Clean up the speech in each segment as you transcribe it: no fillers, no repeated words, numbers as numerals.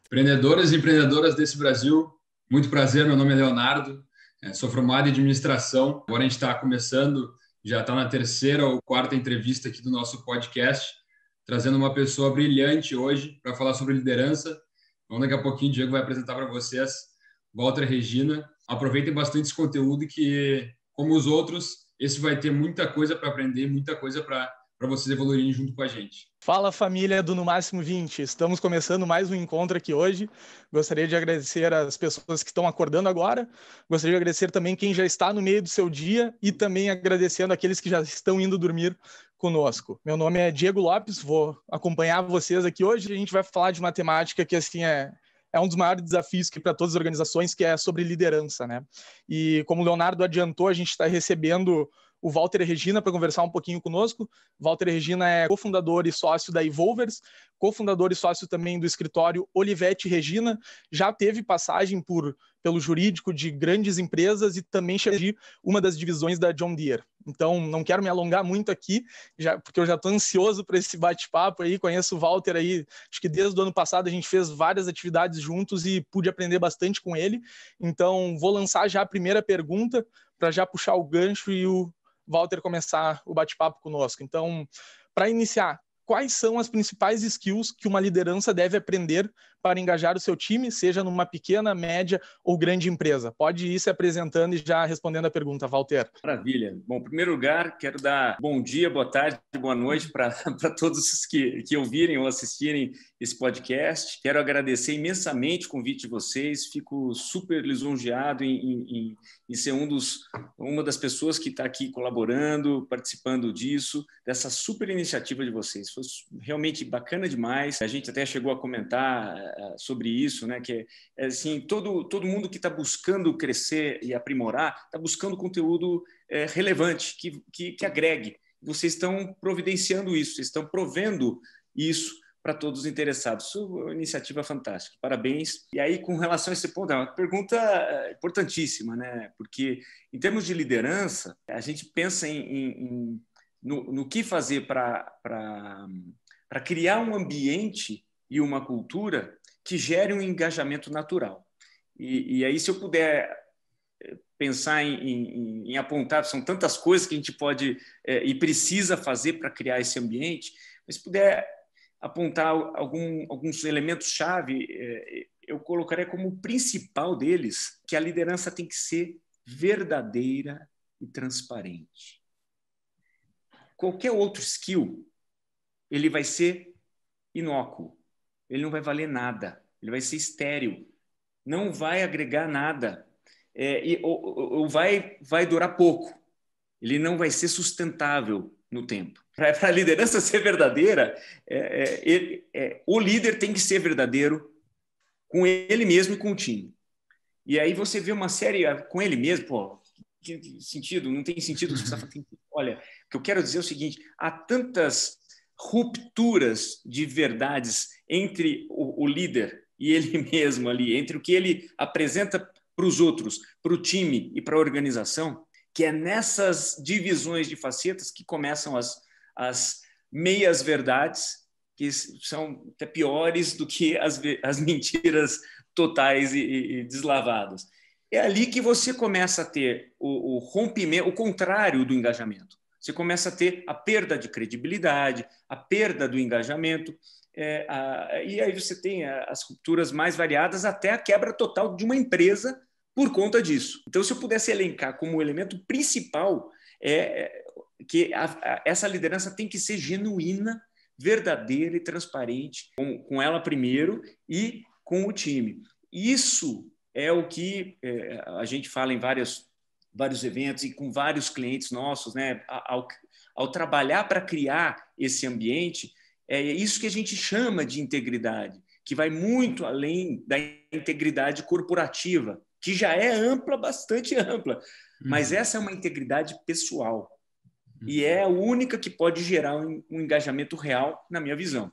Empreendedoras e empreendedoras desse Brasil, muito prazer, meu nome é Leonardo, sou formado em administração. Agora a gente está começando, já está na terceira ou quarta entrevista aqui do nosso podcast, trazendo uma pessoa brilhante hoje para falar sobre liderança. Então, daqui a pouquinho o Diego vai apresentar para vocês Walter e Regina. Aproveitem bastante esse conteúdo que, como os outros, esse vai ter muita coisa para aprender, muita coisa para vocês evoluírem junto com a gente. Fala, família do No Máximo 20. Estamos começando mais um encontro aqui hoje. Gostaria de agradecer as pessoas que estão acordando agora. Gostaria de agradecer também quem já está no meio do seu dia e também agradecendo aqueles que já estão indo dormir conosco. Meu nome é Diego Lopes, vou acompanhar vocês aqui hoje. A gente vai falar de uma temática que assim é um dos maiores desafios que para todas as organizações, que é sobre liderança, né? E como o Leonardo adiantou, a gente está recebendo o Walter e Regina para conversar um pouquinho conosco. Walter e Regina é cofundador e sócio da Evolvers, cofundador e sócio também do escritório Olivetti Regina, já teve passagem pelo jurídico de grandes empresas e também chegou de uma das divisões da John Deere. Então, não quero me alongar muito aqui, porque eu já estou ansioso para esse bate-papo aí. Conheço o Walter aí, acho que desde o ano passado a gente fez várias atividades juntos e pude aprender bastante com ele. Então, vou lançar já a primeira pergunta para já puxar o gancho e o Walter começar o bate-papo conosco. Então, para iniciar, quais são as principais skills que uma liderança deve aprender para engajar o seu time, seja numa pequena, média ou grande empresa? Pode ir se apresentando e já respondendo a pergunta, Walter. Maravilha. Bom, em primeiro lugar, quero dar bom dia, boa tarde, boa noite para todos os que ouvirem ou assistirem esse podcast. Quero agradecer imensamente o convite de vocês. Fico super lisonjeado em ser uma das pessoas que está aqui colaborando, participando dessa super iniciativa de vocês. Foi realmente bacana demais. A gente até chegou a comentar sobre isso, né? Que é assim, todo mundo que está buscando crescer e aprimorar está buscando conteúdo relevante, que agregue. Vocês estão providenciando isso, vocês estão provendo isso para todos os interessados. Isso é uma iniciativa fantástica. Parabéns. E aí, com relação a esse ponto, é uma pergunta importantíssima, né? Porque, em termos de liderança, a gente pensa no que fazer para criar um ambiente e uma cultura que gere um engajamento natural. E aí, se eu puder pensar em apontar, são tantas coisas que a gente pode e precisa fazer para criar esse ambiente, mas se puder apontar alguns elementos-chave, eu colocaria como o principal deles que a liderança tem que ser verdadeira e transparente. Qualquer outro skill, ele vai ser inócuo, ele não vai valer nada, ele vai ser estéril, não vai agregar nada, ou vai durar pouco, ele não vai ser sustentável no tempo. Para a liderança ser verdadeira, o líder tem que ser verdadeiro com ele mesmo e com o time. E aí você vê uma série com ele mesmo, pô, que sentido? Não tem sentido. Olha, o que eu quero dizer é o seguinte, há tantas rupturas de verdades entre o líder e ele mesmo ali, entre o que ele apresenta para os outros, para o time e para a organização, que é nessas divisões de facetas que começam as meias-verdades, que são até piores do que as mentiras totais e deslavadas. É ali que você começa a ter o rompimento, o contrário do engajamento. Você começa a ter a perda de credibilidade, a perda do engajamento, e aí você tem as rupturas mais variadas, até a quebra total de uma empresa por conta disso. Então, se eu pudesse elencar como o elemento principal, que essa liderança tem que ser genuína, verdadeira e transparente com ela primeiro e com o time. Isso é o que a gente fala em vários eventos e com vários clientes nossos, né? Ao trabalhar para criar esse ambiente, é isso que a gente chama de integridade, que vai muito além da integridade corporativa, que já é ampla, bastante ampla, mas essa é uma integridade pessoal e é a única que pode gerar um engajamento real, na minha visão.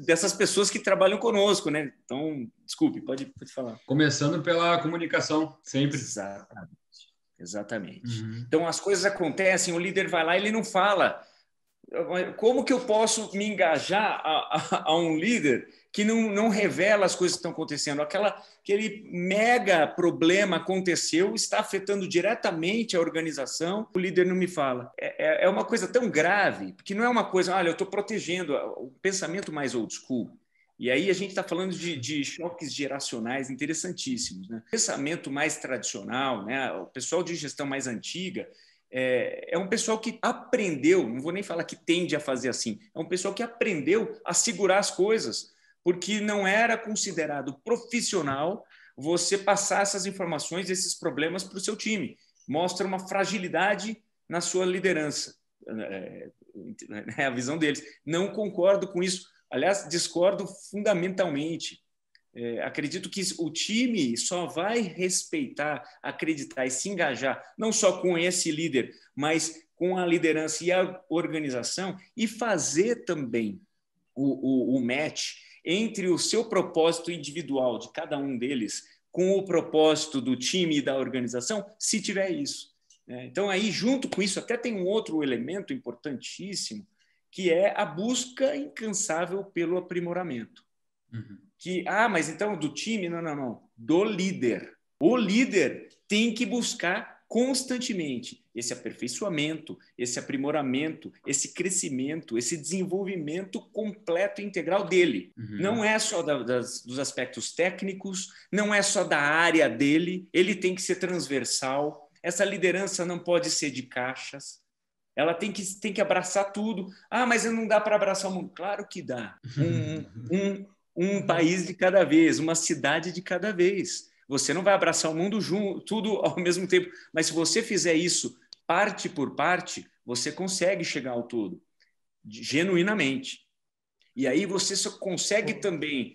Dessas pessoas que trabalham conosco, né? Então, desculpe, pode falar. Começando pela comunicação, sempre. Exatamente. Exatamente. Então, as coisas acontecem, o líder vai lá e ele não fala. Como que eu posso me engajar a um líder que não revela as coisas que estão acontecendo? Aquele mega problema aconteceu, está afetando diretamente a organização, o líder não me fala. É uma coisa tão grave, porque não é uma coisa, olha, eu estou protegendo o pensamento mais old school. E aí a gente está falando de choques geracionais interessantíssimos, né? O pensamento mais tradicional, né? O pessoal de gestão mais antiga, é um pessoal que aprendeu, não vou nem falar que tende a fazer assim, é um pessoal que aprendeu a segurar as coisas, porque não era considerado profissional você passar essas informações, esses problemas para o seu time. Mostra uma fragilidade na sua liderança, a visão deles. Não concordo com isso. Aliás, discordo fundamentalmente. Acredito que o time só vai respeitar, acreditar e se engajar, não só com esse líder, mas com a liderança e a organização, e fazer também o match entre o seu propósito individual de cada um deles com o propósito do time e da organização, se tiver isso. Então, aí, junto com isso, até tem um outro elemento importantíssimo, que é a busca incansável pelo aprimoramento. Mas então do time? Não. Do líder. O líder tem que buscar constantemente esse aperfeiçoamento, esse aprimoramento, esse crescimento, esse desenvolvimento completo e integral dele. Não é só dos aspectos técnicos, não é só da área dele, ele tem que ser transversal. Essa liderança não pode ser de caixas. Ela tem que abraçar tudo. mas não dá para abraçar o mundo. Claro que dá. Um país de cada vez, uma cidade de cada vez. Você não vai abraçar o mundo tudo ao mesmo tempo, mas se você fizer isso parte por parte, você consegue chegar ao todo, genuinamente. E aí você só consegue também,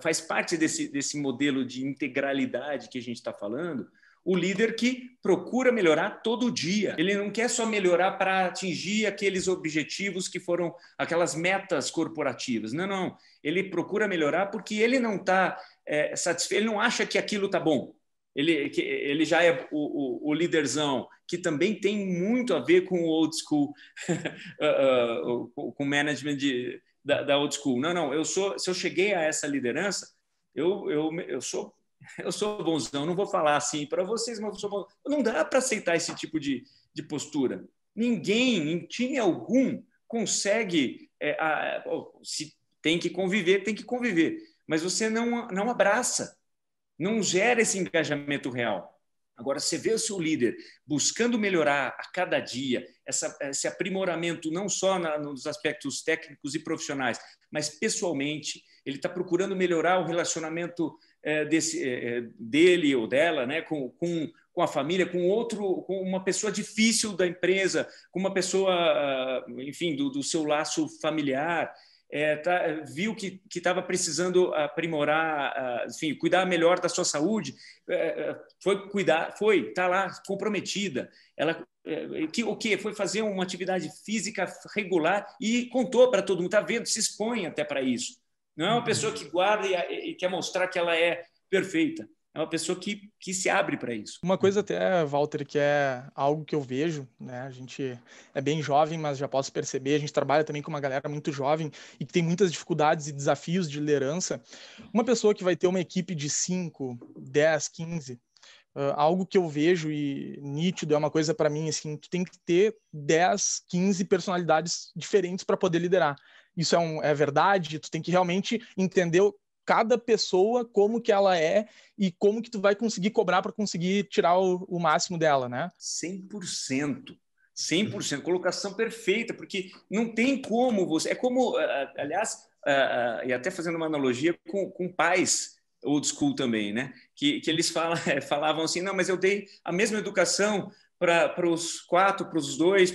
faz parte desse modelo de integralidade que a gente está falando, o líder que procura melhorar todo dia. Ele não quer só melhorar para atingir aqueles objetivos que foram aquelas metas corporativas. Não. Ele procura melhorar porque ele não está satisfeito, ele não acha que aquilo está bom. Ele já é o líderzão, que também tem muito a ver com o old school, com o management da old school. Não, se eu cheguei a essa liderança, eu sou bonzão, não vou falar assim para vocês, mas eu sou bonzão. Não dá para aceitar esse tipo de postura. Ninguém, em time algum, consegue. Se tem que conviver, mas você não abraça, não gera esse engajamento real. Agora, você vê o seu líder buscando melhorar a cada dia, esse aprimoramento não só nos aspectos técnicos e profissionais, mas pessoalmente. Ele está procurando melhorar o relacionamento dele ou dela, né, com a família, com uma pessoa difícil da empresa, com uma pessoa, enfim, do seu laço familiar. Viu que estava precisando aprimorar, enfim, cuidar melhor da sua saúde, está lá comprometida. Ela foi fazer uma atividade física regular e contou para todo mundo, está vendo, se expõe até para isso. Não é uma pessoa que guarda e quer mostrar que ela é perfeita. É uma pessoa que se abre para isso. Uma coisa até, Walter, que é algo que eu vejo, né? A gente é bem jovem, mas já posso perceber, a gente trabalha também com uma galera muito jovem e que tem muitas dificuldades e desafios de liderança. Uma pessoa que vai ter uma equipe de 5, 10, 15, algo que eu vejo e nítido é uma coisa para mim, assim, tu tem que ter 10, 15 personalidades diferentes para poder liderar. Isso é verdade, tu tem que realmente entender cada pessoa, como que ela é e como que tu vai conseguir cobrar para conseguir tirar o máximo dela, né? 100%. 100%. Colocação perfeita, porque não tem como você... É como, aliás, e até fazendo uma analogia com pais old school também, né? Que eles falavam assim, não, mas eu dei a mesma educação para os 4, para os 2,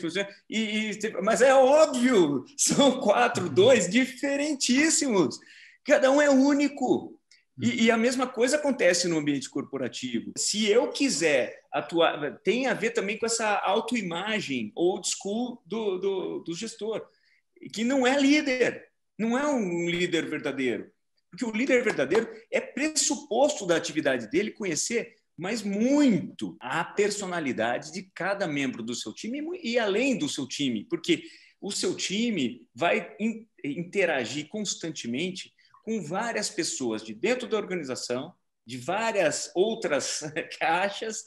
mas é óbvio, são 4, 2 diferentíssimos. Cada um é único. E a mesma coisa acontece no ambiente corporativo. Se eu quiser atuar, tem a ver também com essa autoimagem old school do gestor, que não é líder, não é um líder verdadeiro. Porque o líder verdadeiro é pressuposto da atividade dele conhecer mas muito a personalidade de cada membro do seu time e além do seu time, porque o seu time vai interagir constantemente com várias pessoas de dentro da organização, de várias outras caixas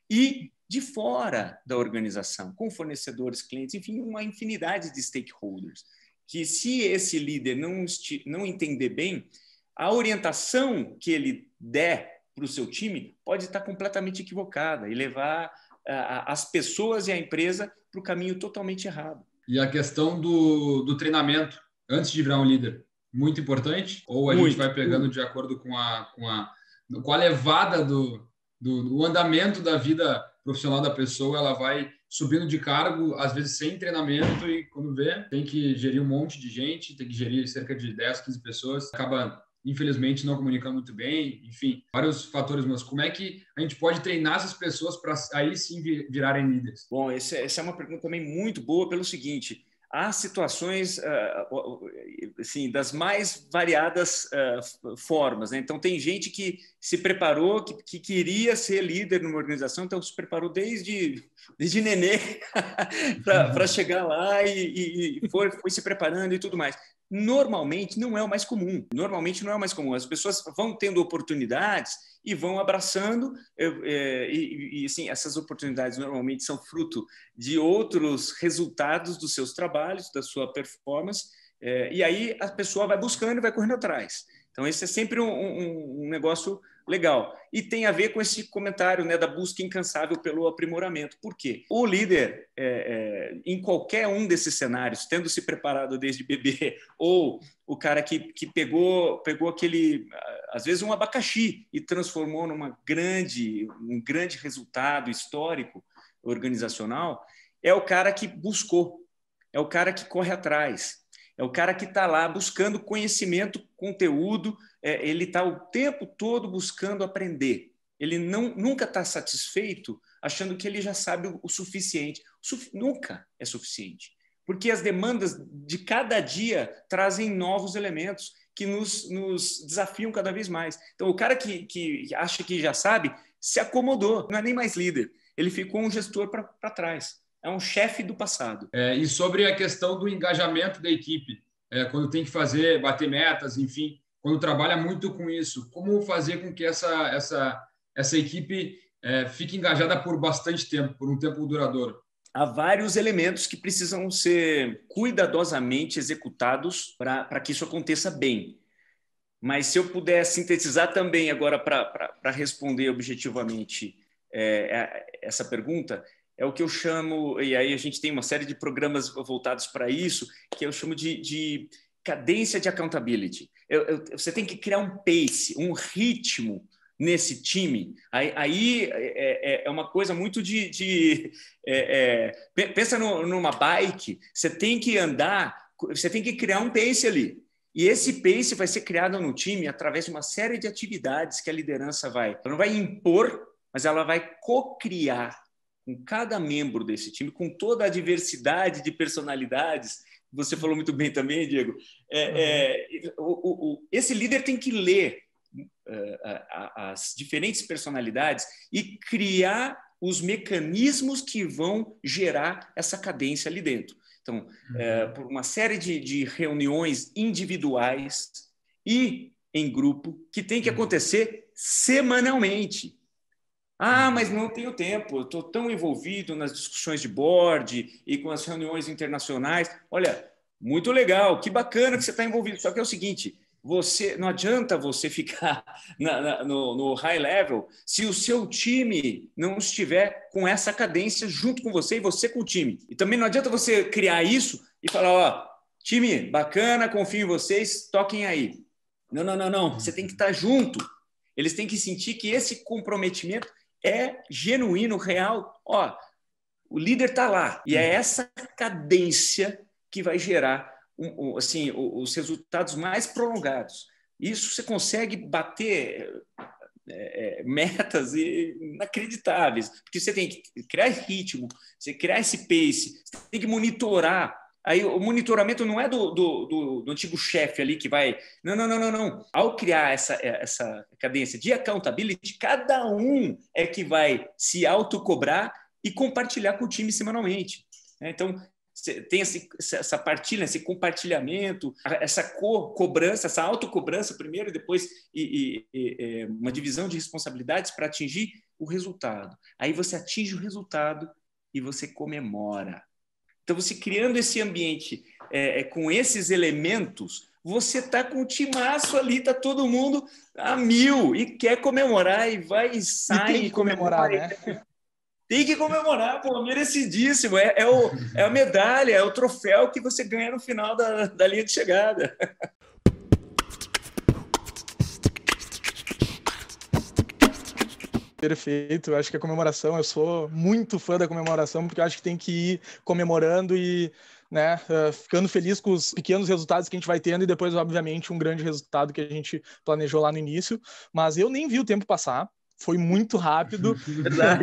e de fora da organização, com fornecedores, clientes, enfim, uma infinidade de stakeholders, que se esse líder não entender bem, a orientação que ele der para o seu time pode estar completamente equivocada e levar as pessoas e a empresa para o caminho totalmente errado. E a questão do treinamento, antes de virar um líder, muito importante? Ou a gente vai pegando de acordo com a levada do andamento da vida profissional da pessoa, ela vai subindo de cargo, às vezes sem treinamento, e quando vê, tem que gerir um monte de gente, tem que gerir cerca de 10, 15 pessoas, acaba, infelizmente, não comunicando muito bem, enfim, vários fatores, mas como é que a gente pode treinar essas pessoas para aí sim virarem líderes? Bom, essa é uma pergunta também muito boa pelo seguinte: há situações assim, das mais variadas formas, né? Então, tem gente que se preparou, que queria ser líder numa organização, então se preparou desde nenê para chegar lá e foi se preparando e tudo mais. Normalmente não é o mais comum. As pessoas vão tendo oportunidades e vão abraçando, e assim, essas oportunidades normalmente são fruto de outros resultados dos seus trabalhos, da sua performance, e aí a pessoa vai buscando e vai correndo atrás. Então, esse é sempre um negócio legal. E tem a ver com esse comentário, né, da busca incansável pelo aprimoramento. Por quê? O líder, em qualquer um desses cenários, tendo se preparado desde bebê, ou o cara que pegou aquele, às vezes, um abacaxi e transformou um grande resultado histórico organizacional, é o cara que buscou, é o cara que corre atrás. É o cara que está lá buscando conhecimento, conteúdo, ele está o tempo todo buscando aprender. Ele nunca está satisfeito achando que ele já sabe o suficiente. Nunca é suficiente, porque as demandas de cada dia trazem novos elementos que nos desafiam cada vez mais. Então, o cara que acha que já sabe, se acomodou, não é nem mais líder, ele ficou um gestor para trás. É um chefe do passado. E sobre a questão do engajamento da equipe, quando tem que bater metas, enfim, quando trabalha muito com isso, como fazer com que essa equipe fique engajada por bastante tempo, por um tempo duradouro? Há vários elementos que precisam ser cuidadosamente executados para que isso aconteça bem. Mas se eu puder sintetizar também agora para responder objetivamente essa pergunta, é o que eu chamo, e aí a gente tem uma série de programas voltados para isso, que eu chamo de cadência de accountability. Você tem que criar um pace, um ritmo nesse time. Aí é uma coisa muito pensa numa bike, você tem que andar, você tem que criar um pace ali. E esse pace vai ser criado no time através de uma série de atividades que a liderança ela não vai impor, mas ela vai co-criar com cada membro desse time, com toda a diversidade de personalidades. Você falou muito bem também, Diego. Esse líder tem que ler as diferentes personalidades e criar os mecanismos que vão gerar essa cadência ali dentro. Então, por uma série de reuniões individuais e em grupo que tem que acontecer semanalmente. Mas não tenho tempo, eu estou tão envolvido nas discussões de board e com as reuniões internacionais. Olha, muito legal, que bacana que você está envolvido. Só que é o seguinte, não adianta você ficar no high level se o seu time não estiver com essa cadência junto com você e você com o time. E também não adianta você criar isso e falar, time, bacana, confio em vocês, toquem aí. Não. Você tem que estar junto. Eles têm que sentir que esse comprometimento é genuíno, real. O líder está lá. E é essa cadência que vai gerar os resultados mais prolongados. Isso você consegue bater metas inacreditáveis, porque você tem que criar ritmo, você criar esse pace, você tem que monitorar Aí o monitoramento não é do antigo chefe ali que vai... Não. Ao criar essa cadência de accountability, cada um é que vai se autocobrar e compartilhar com o time semanalmente. Então, tem essa partilha, esse compartilhamento, essa cobrança, essa autocobrança primeiro e depois uma divisão de responsabilidades para atingir o resultado. Aí você atinge o resultado e você comemora. Então, você criando esse ambiente com esses elementos, você está com o timaço ali, está todo mundo a 1000 e quer comemorar e vai e sai. E tem que comemorar, né? Tem que comemorar, pô, merecidíssimo. É a medalha, é o troféu que você ganha no final da linha de chegada. Perfeito, eu acho que a comemoração, eu sou muito fã da comemoração, porque eu acho que tem que ir comemorando e, né, ficando feliz com os pequenos resultados que a gente vai tendo e depois, obviamente, um grande resultado que a gente planejou lá no início. Mas eu nem vi o tempo passar. Foi muito rápido,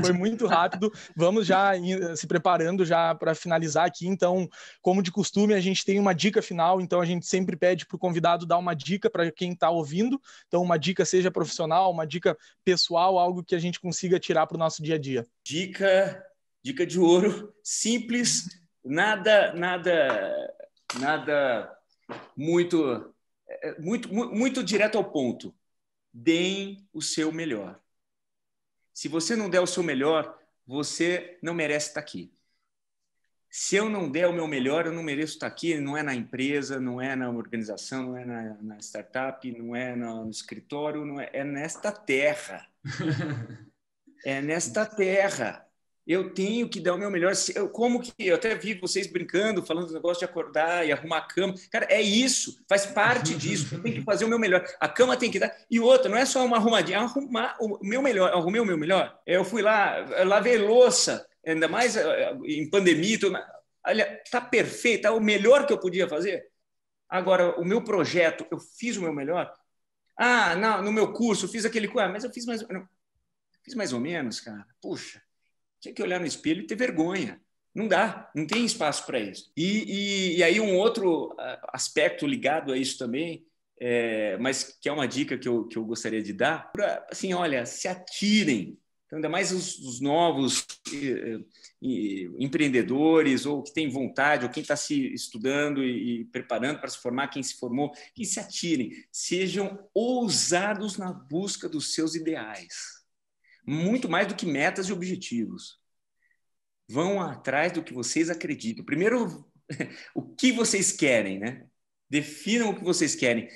foi muito rápido. Vamos já se preparando já para finalizar aqui. Então, como de costume, a gente tem uma dica final. Então, a gente sempre pede para o convidado dar uma dica para quem está ouvindo. Então, uma dica seja profissional, uma dica pessoal, algo que a gente consiga tirar para o nosso dia a dia. Dica de ouro, simples, nada muito direto ao ponto. Deem o seu melhor. Se você não der o seu melhor, você não merece estar aqui. Se eu não der o meu melhor, eu não mereço estar aqui. Não é na empresa, não é na organização, não é na startup, não é no escritório, é nesta terra. É nesta terra. Eu tenho que dar o meu melhor. Eu até vi vocês brincando, falando do negócio de acordar e arrumar a cama. Cara, é isso, faz parte disso. Eu tenho que fazer o meu melhor. A cama tem que dar. E outra, não é só uma arrumadinha, é arrumar o meu melhor. Eu arrumei o meu melhor. Eu fui lá, lavei louça, ainda mais em pandemia. Olha, tá perfeito, tá o melhor que eu podia fazer. Agora, o meu projeto, eu fiz o meu melhor. Não, no meu curso, eu fiz aquele curso, mas eu fiz mais ou menos, cara. Puxa. Tinha que olhar no espelho e ter vergonha. Não dá, não tem espaço para isso. E aí um outro aspecto ligado a isso também, mas que é uma dica que eu gostaria de dar, assim, olha, se atirem. Então, ainda mais os novos empreendedores, ou que têm vontade, ou quem está se estudando e preparando para se formar, quem se formou, que se atirem. Sejam ousados na busca dos seus ideais. Muito mais do que metas e objetivos. Vão atrás do que vocês acreditam. Primeiro, o que vocês querem, né? Definam o que vocês querem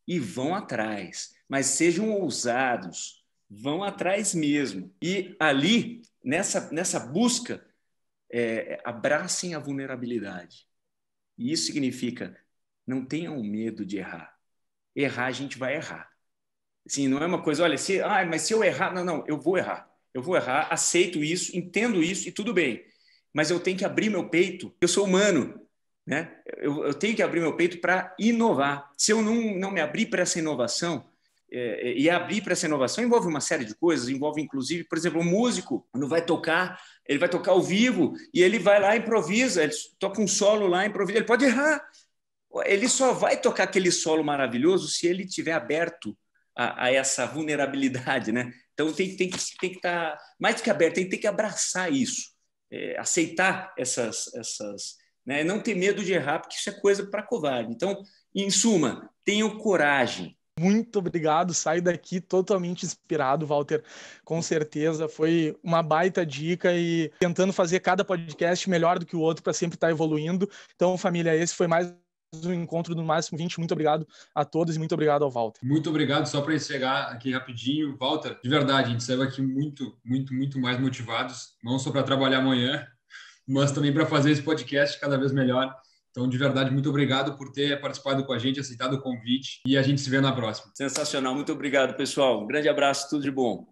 e vão atrás. Mas sejam ousados. Vão atrás mesmo. E ali, nessa busca, abracem a vulnerabilidade. E isso significa, não tenham medo de errar. Errar, a gente vai errar. Assim, não é uma coisa, olha, mas se eu errar... Não, eu vou errar. Eu vou errar, aceito isso, entendo isso e tudo bem. Mas eu tenho que abrir meu peito, eu sou humano, né? Eu tenho que abrir meu peito para inovar. Se eu não me abrir para essa inovação, e abrir para essa inovação envolve uma série de coisas, envolve inclusive, por exemplo, um músico, quando ele vai tocar ao vivo e ele vai lá e improvisa, ele toca um solo lá, improvisa, ele pode errar. Ele só vai tocar aquele solo maravilhoso se ele estiver aberto a essa vulnerabilidade, né? Então tem que estar mais do que aberto, tem que abraçar isso, aceitar essas né? Não ter medo de errar, porque isso é coisa para covarde. Então, em suma, tenham coragem. Muito obrigado, saio daqui totalmente inspirado, Walter, com certeza, foi uma baita dica e tentando fazer cada podcast melhor do que o outro para sempre estar evoluindo. Então, família, esse foi mais um encontro do Máximo 20. Muito obrigado a todos e muito obrigado ao Walter. Muito obrigado. Só para encerrar aqui rapidinho, Walter, de verdade, a gente saiu aqui muito mais motivados, não só para trabalhar amanhã, mas também para fazer esse podcast cada vez melhor. Então, de verdade, muito obrigado por ter participado com a gente, aceitado o convite e a gente se vê na próxima. Sensacional. Muito obrigado, pessoal. Um grande abraço, tudo de bom.